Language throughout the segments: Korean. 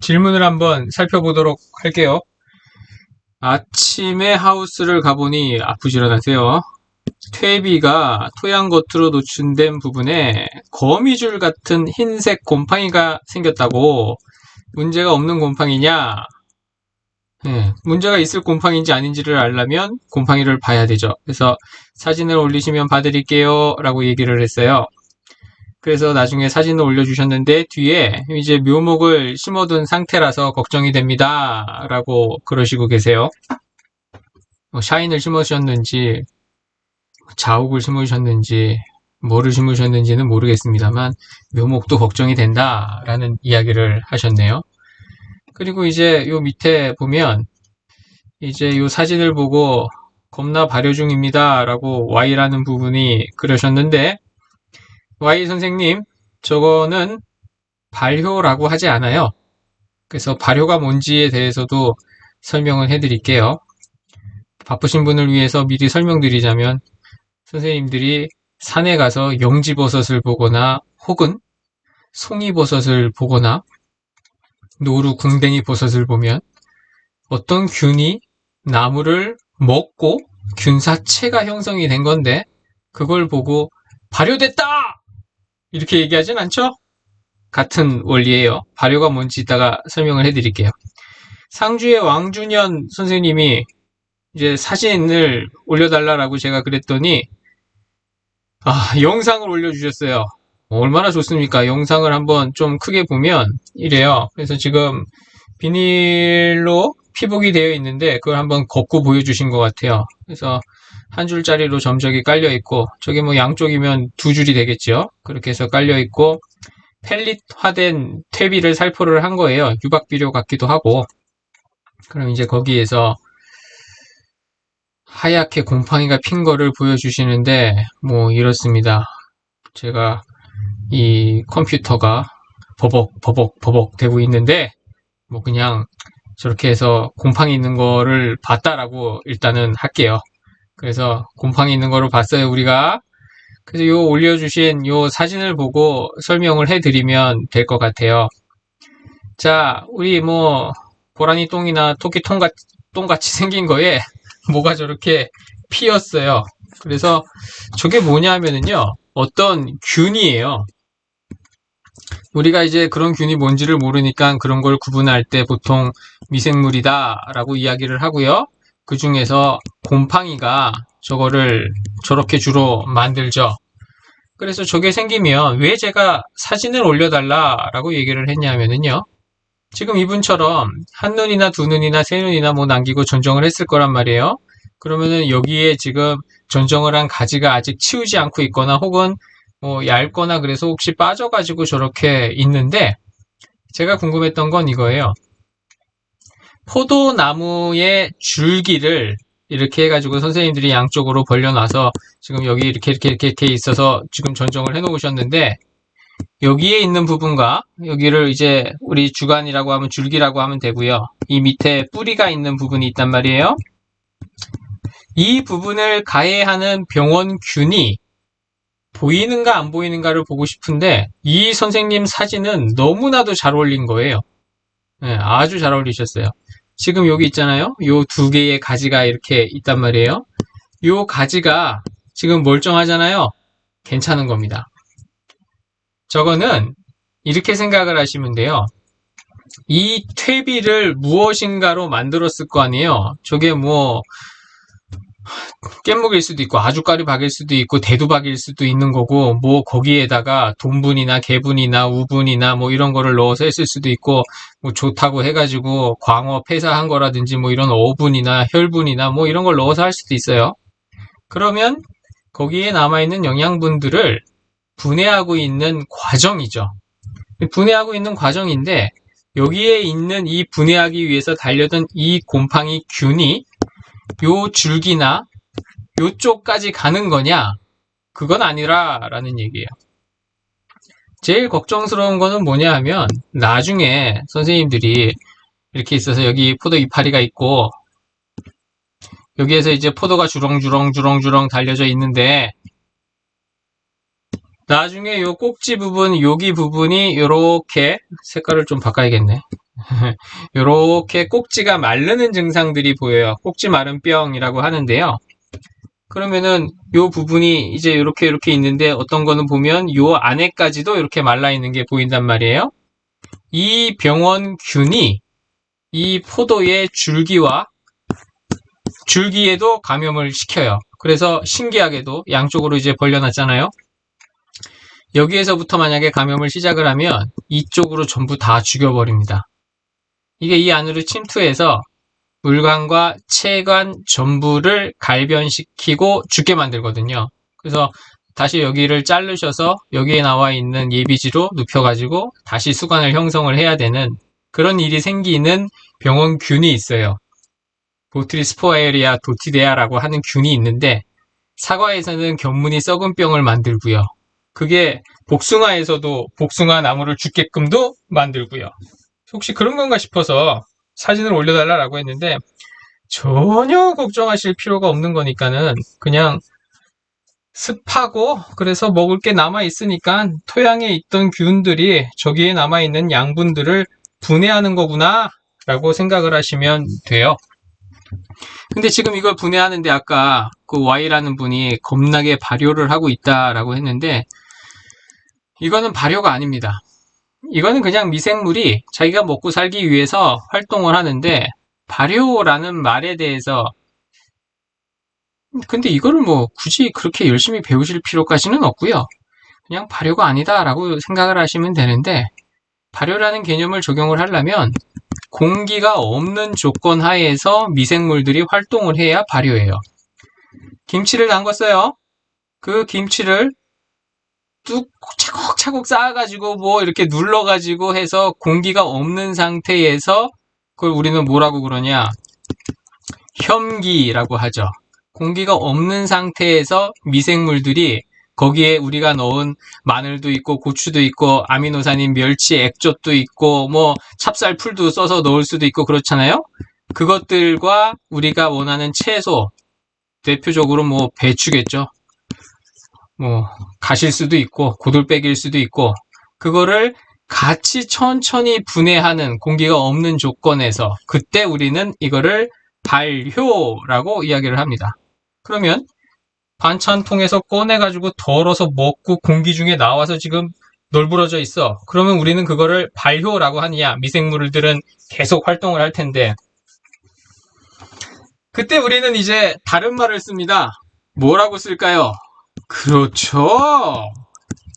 질문을 한번 살펴보도록 할게요. 아침에 하우스를 가보니 아프지런하세요. 퇴비가 토양 겉으로 노출된 부분에 거미줄 같은 흰색 곰팡이가 생겼다고. 문제가 없는 곰팡이냐? 네, 문제가 있을 곰팡이인지 아닌지를 알려면 곰팡이를 봐야 되죠. 그래서 사진을 올리시면 봐드릴게요 라고 얘기를 했어요. 그래서 나중에 사진을 올려주셨는데 뒤에 이제 묘목을 심어둔 상태라서 걱정이 됩니다 라고 그러시고 계세요. 샤인을 심으셨는지 자욱을 심으셨는지 뭐를 심으셨는지는 모르겠습니다만 묘목도 걱정이 된다라는 이야기를 하셨네요. 그리고 이제 요 밑에 보면 이제 요 사진을 보고 겁나 발효 중입니다 라고 Y라는 부분이 그러셨는데, Y 선생님, 저거는 발효라고 하지 않아요. 그래서 발효가 뭔지에 대해서도 설명을 해드릴게요. 바쁘신 분을 위해서 미리 설명드리자면, 선생님들이 산에 가서 영지버섯을 보거나 혹은 송이버섯을 보거나 노루 궁뎅이 버섯을 보면 어떤 균이 나무를 먹고 균사체가 형성이 된 건데, 그걸 보고 발효됐다! 이렇게 얘기하진 않죠? 같은 원리예요. 발효가 뭔지 이따가 설명을 해드릴게요. 상주의 왕준현 선생님이 이제 사진을 올려달라고 제가 그랬더니 영상을 올려주셨어요. 얼마나 좋습니까? 영상을 한번 좀 크게 보면 이래요. 그래서 지금 비닐로 피복이 되어 있는데 그걸 한번 걷고 보여주신 것 같아요. 그래서 한 줄짜리로 점적이 깔려 있고, 저게 뭐 양쪽이면 두 줄이 되겠죠. 그렇게 해서 깔려 있고 펠릿화된 퇴비를 살포를 한 거예요. 유박비료 같기도 하고. 그럼 이제 거기에서 하얗게 곰팡이가 핀 거를 보여주시는데 뭐 이렇습니다. 제가 이 컴퓨터가 버벅 되고 있는데 뭐 그냥 저렇게 해서 곰팡이 있는 거를 봤다라고 일단은 할게요. 그래서 곰팡이 있는 거를 봤어요, 우리가. 그래서 요 올려주신 요 사진을 보고 설명을 해드리면 될 것 같아요. 자, 우리 뭐 고라니 똥이나 토끼 똥같이 생긴 거에 뭐가 저렇게 피었어요. 그래서 저게 뭐냐면은요, 어떤 균이에요. 우리가 이제 그런 균이 뭔지를 모르니까 그런 걸 구분할 때 보통 미생물이다 라고 이야기를 하고요. 그 중에서 곰팡이가 저거를 저렇게 주로 만들죠. 그래서 저게 생기면 왜 제가 사진을 올려달라 라고 얘기를 했냐면요, 지금 이분처럼 한눈이나 두눈이나 세눈이나 뭐 남기고 전정을 했을 거란 말이에요. 그러면은 여기에 지금 전정을 한 가지가 아직 치우지 않고 있거나 혹은 뭐 얇거나 그래서 혹시 빠져가지고 저렇게 있는데, 제가 궁금했던 건 이거예요. 포도나무의 줄기를 이렇게 해가지고 선생님들이 양쪽으로 벌려놔서 지금 여기 이렇게 있어서 지금 전정을 해놓으셨는데, 여기에 있는 부분과 여기를 이제 우리 주간이라고 하면 줄기라고 하면 되고요. 이 밑에 뿌리가 있는 부분이 있단 말이에요. 이 부분을 가해하는 병원균이 보이는가 안 보이는가를 보고 싶은데 이 선생님 사진은 너무나도 잘 어울린 거예요. 네, 아주 잘 어울리셨어요. 지금 여기 있잖아요. 요 두 개의 가지가 이렇게 있단 말이에요. 요 가지가 지금 멀쩡하잖아요. 괜찮은 겁니다. 저거는 이렇게 생각을 하시면 돼요. 이 퇴비를 무엇인가로 만들었을 거 아니에요. 저게 뭐 깻묵일 수도 있고 아주까리 박일 수도 있고 대두박일 수도 있는 거고, 뭐 거기에다가 돈분이나 개분이나 우분이나 뭐 이런 거를 넣어서 했을 수도 있고, 뭐 좋다고 해가지고 광어 폐사한 거라든지 뭐 이런 어분이나 혈분이나 뭐 이런 걸 넣어서 할 수도 있어요. 그러면 거기에 남아있는 영양분들을 분해하고 있는 과정이죠. 분해하고 있는 과정인데 여기에 있는 이 분해하기 위해서 달려든 이 곰팡이 균이 요 줄기나 요쪽까지 가는 거냐? 그건 아니라라는 얘기예요. 제일 걱정스러운 거는 뭐냐 하면 나중에 선생님들이 이렇게 있어서 여기 포도 이파리가 있고 여기에서 이제 포도가 주렁주렁 달려져 있는데, 나중에 요 꼭지 부분, 여기 부분이 요렇게 색깔을 좀 바꿔야겠네. 이렇게 꼭지가 마르는 증상들이 보여요. 꼭지 마른 병이라고 하는데요. 그러면은 요 부분이 이제 이렇게 있는데 어떤 거는 보면 요 안에까지도 이렇게 말라 있는 게 보인단 말이에요. 이 병원균이 이 포도의 줄기에도 감염을 시켜요. 그래서 신기하게도 양쪽으로 이제 벌려놨잖아요. 여기에서부터 만약에 감염을 시작을 하면 이쪽으로 전부 다 죽여버립니다. 이게 이 안으로 침투해서 물관과 체관 전부를 갈변시키고 죽게 만들거든요. 그래서 다시 여기를 자르셔서 여기에 나와 있는 예비지로 눕혀가지고 다시 수관을 형성을 해야 되는 그런 일이 생기는 병원균이 있어요. 보트리스포에리아 도티데아라고 하는 균이 있는데 사과에서는 견문이 썩은 병을 만들고요. 그게 복숭아에서도 복숭아 나무를 죽게끔도 만들고요. 혹시 그런 건가 싶어서 사진을 올려달라고 했는데 전혀 걱정하실 필요가 없는 거니까는 그냥 습하고 그래서 먹을 게 남아 있으니까 토양에 있던 균들이 저기에 남아 있는 양분들을 분해하는 거구나 라고 생각을 하시면 돼요. 근데 지금 이걸 분해하는데 아까 그 Y라는 분이 겁나게 발효를 하고 있다라고 했는데 이거는 발효가 아닙니다. 이거는 그냥 미생물이 자기가 먹고 살기 위해서 활동을 하는데 발효라는 말에 대해서 근데 이거를 뭐 굳이 그렇게 열심히 배우실 필요까지는 없고요. 그냥 발효가 아니다라고 생각을 하시면 되는데 발효라는 개념을 적용을 하려면 공기가 없는 조건 하에서 미생물들이 활동을 해야 발효해요. 김치를 담궜어요. 그 김치를 뚝 차곡차곡 쌓아가지고 뭐 이렇게 눌러가지고 해서 공기가 없는 상태에서 그걸 우리는 뭐라고 그러냐? 혐기라고 하죠. 공기가 없는 상태에서 미생물들이 거기에 우리가 넣은 마늘도 있고 고추도 있고 아미노산인 멸치 액젓도 있고 뭐 찹쌀 풀도 써서 넣을 수도 있고 그렇잖아요. 그것들과 우리가 원하는 채소 대표적으로 뭐 배추겠죠. 뭐 가실 수도 있고 고들빼기일 수도 있고 그거를 같이 천천히 분해하는 공기가 없는 조건에서 그때 우리는 이거를 발효라고 이야기를 합니다. 그러면 반찬통에서 꺼내가지고 덜어서 먹고 공기 중에 나와서 지금 널브러져 있어. 그러면 우리는 그거를 발효라고 하느냐? 미생물들은 계속 활동을 할 텐데 그때 우리는 이제 다른 말을 씁니다. 뭐라고 쓸까요? 그렇죠.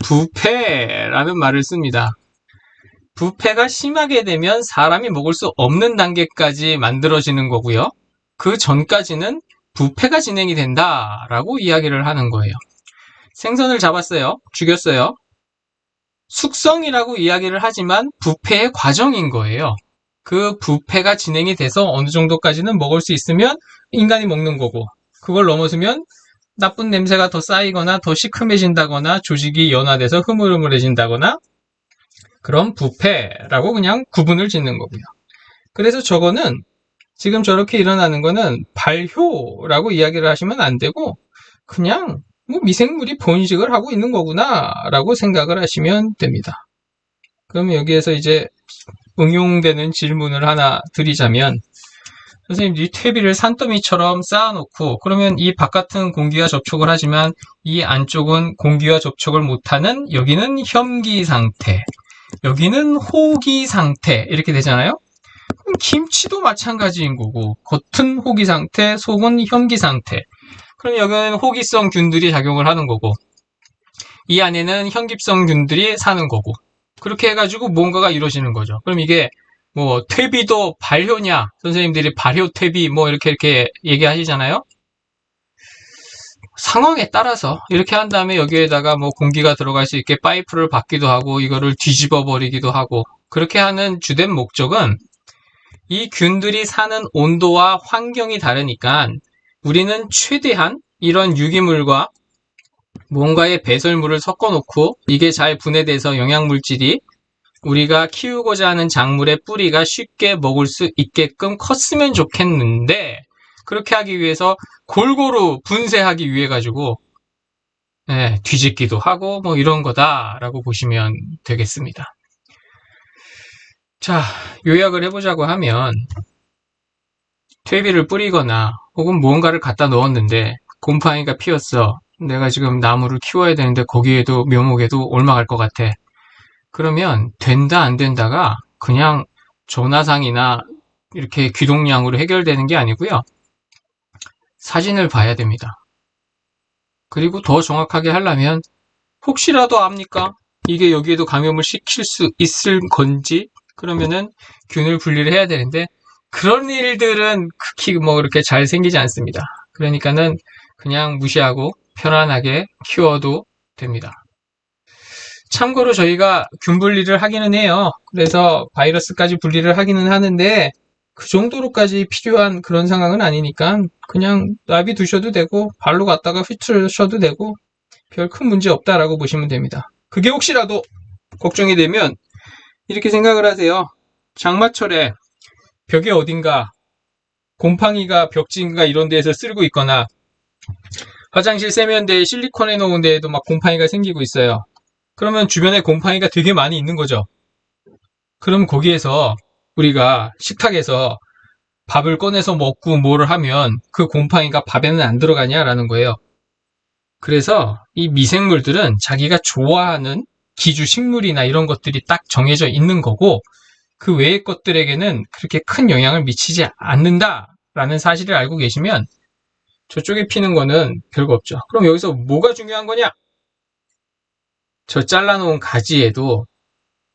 부패라는 말을 씁니다. 부패가 심하게 되면 사람이 먹을 수 없는 단계까지 만들어지는 거고요. 그 전까지는 부패가 진행이 된다라고 이야기를 하는 거예요. 생선을 잡았어요. 죽였어요. 숙성이라고 이야기를 하지만 부패의 과정인 거예요. 그 부패가 진행이 돼서 어느 정도까지는 먹을 수 있으면 인간이 먹는 거고 그걸 넘어서면 나쁜 냄새가 더 쌓이거나 더 시큼해진다거나 조직이 연화돼서 흐물흐물해진다거나 그런 부패라고 그냥 구분을 짓는 거고요. 그래서 저거는 지금 저렇게 일어나는 거는 발효라고 이야기를 하시면 안 되고 그냥 뭐 미생물이 번식을 하고 있는 거구나 라고 생각을 하시면 됩니다. 그러면 여기에서 이제 응용되는 질문을 하나 드리자면 선생님 이 퇴비를 산더미처럼 쌓아놓고 그러면 이 바깥은 공기와 접촉을 하지만 이 안쪽은 공기와 접촉을 못하는 여기는 혐기 상태 여기는 호기 상태 이렇게 되잖아요. 그럼 김치도 마찬가지인 거고 겉은 호기 상태 속은 혐기 상태 그럼 여기는 호기성 균들이 작용을 하는 거고 이 안에는 현기성 균들이 사는 거고 그렇게 해가지고 뭔가가 이루어지는 거죠. 그럼 이게 뭐 퇴비도 발효냐 선생님들이 발효 퇴비 뭐 이렇게 얘기하시잖아요. 상황에 따라서 이렇게 한 다음에 여기에다가 뭐 공기가 들어갈 수 있게 파이프를 받기도 하고 이거를 뒤집어 버리기도 하고 그렇게 하는 주된 목적은 이 균들이 사는 온도와 환경이 다르니까 우리는 최대한 이런 유기물과 뭔가의 배설물을 섞어 놓고 이게 잘 분해돼서 영양물질이 우리가 키우고자 하는 작물의 뿌리가 쉽게 먹을 수 있게끔 컸으면 좋겠는데 그렇게 하기 위해서 골고루 분쇄하기 위해 가지고 뒤집기도 하고 뭐 이런 거다라고 보시면 되겠습니다. 자, 요약을 해보자고 하면 퇴비를 뿌리거나 혹은 무언가를 갖다 넣었는데 곰팡이가 피었어. 내가 지금 나무를 키워야 되는데 거기에도 묘목에도 옮아갈 것 같아. 그러면 된다 안 된다가 그냥 전화상이나 이렇게 귀동량으로 해결되는 게 아니고요. 사진을 봐야 됩니다. 그리고 더 정확하게 하려면 혹시라도 압니까? 이게 여기에도 감염을 시킬 수 있을 건지 그러면은 균을 분리를 해야 되는데 그런 일들은 극히 뭐 그렇게 잘 생기지 않습니다. 그러니까는 그냥 무시하고 편안하게 키워도 됩니다. 참고로 저희가 균 분리를 하기는 해요. 그래서 바이러스까지 분리를 하기는 하는데 그 정도로까지 필요한 그런 상황은 아니니까 그냥 놔비두셔도 되고 발로 갖다가 휘두르셔도 되고 별 큰 문제 없다라고 보시면 됩니다. 그게 혹시라도 걱정이 되면 이렇게 생각을 하세요. 장마철에 벽에 어딘가 곰팡이가 벽지인가 이런 데에서 쓸고 있거나 화장실 세면대에 실리콘 해놓은 데에도 막 곰팡이가 생기고 있어요. 그러면 주변에 곰팡이가 되게 많이 있는 거죠. 그럼 거기에서 우리가 식탁에서 밥을 꺼내서 먹고 뭐를 하면 그 곰팡이가 밥에는 안 들어가냐라는 거예요. 그래서 이 미생물들은 자기가 좋아하는 기주 식물이나 이런 것들이 딱 정해져 있는 거고 그 외의 것들에게는 그렇게 큰 영향을 미치지 않는다라는 사실을 알고 계시면 저쪽에 피는 거는 별거 없죠. 그럼 여기서 뭐가 중요한 거냐? 저 잘라놓은 가지에도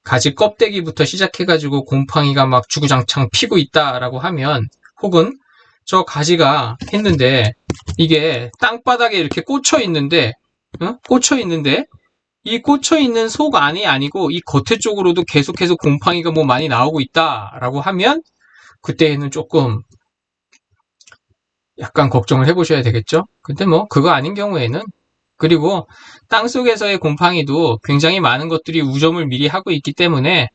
가지 껍데기부터 시작해가지고 곰팡이가 막 주구장창 피고 있다라고 하면 혹은 저 가지가 했는데 이게 땅바닥에 이렇게 꽂혀 있는데 꽂혀 있는데 이 꽂혀 있는 속 안이 아니고 이 겉에 쪽으로도 계속해서 곰팡이가 뭐 많이 나오고 있다라고 하면 그때는 조금 약간 걱정을 해보셔야 되겠죠. 근데 뭐 그거 아닌 경우에는 그리고 땅속에서의 곰팡이도 굉장히 많은 것들이 우점을 미리 하고 있기 때문에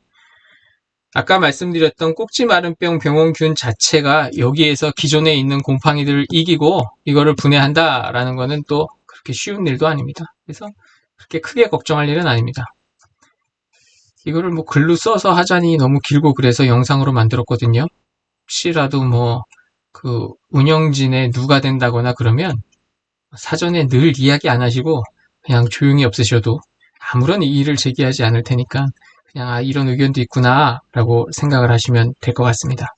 아까 말씀드렸던 꼭지마른병 병원균 자체가 여기에서 기존에 있는 곰팡이들을 이기고 이거를 분해한다라는 거는 또 그렇게 쉬운 일도 아닙니다. 그래서 그렇게 크게 걱정할 일은 아닙니다. 이거를 뭐 글로 써서 하자니 너무 길고 그래서 영상으로 만들었거든요. 혹시라도 뭐 그 운영진에 누가 된다거나 그러면 사전에 늘 이야기 안 하시고 그냥 조용히 없으셔도 아무런 이의를 제기하지 않을 테니까 그냥 이런 의견도 있구나 라고 생각을 하시면 될 것 같습니다.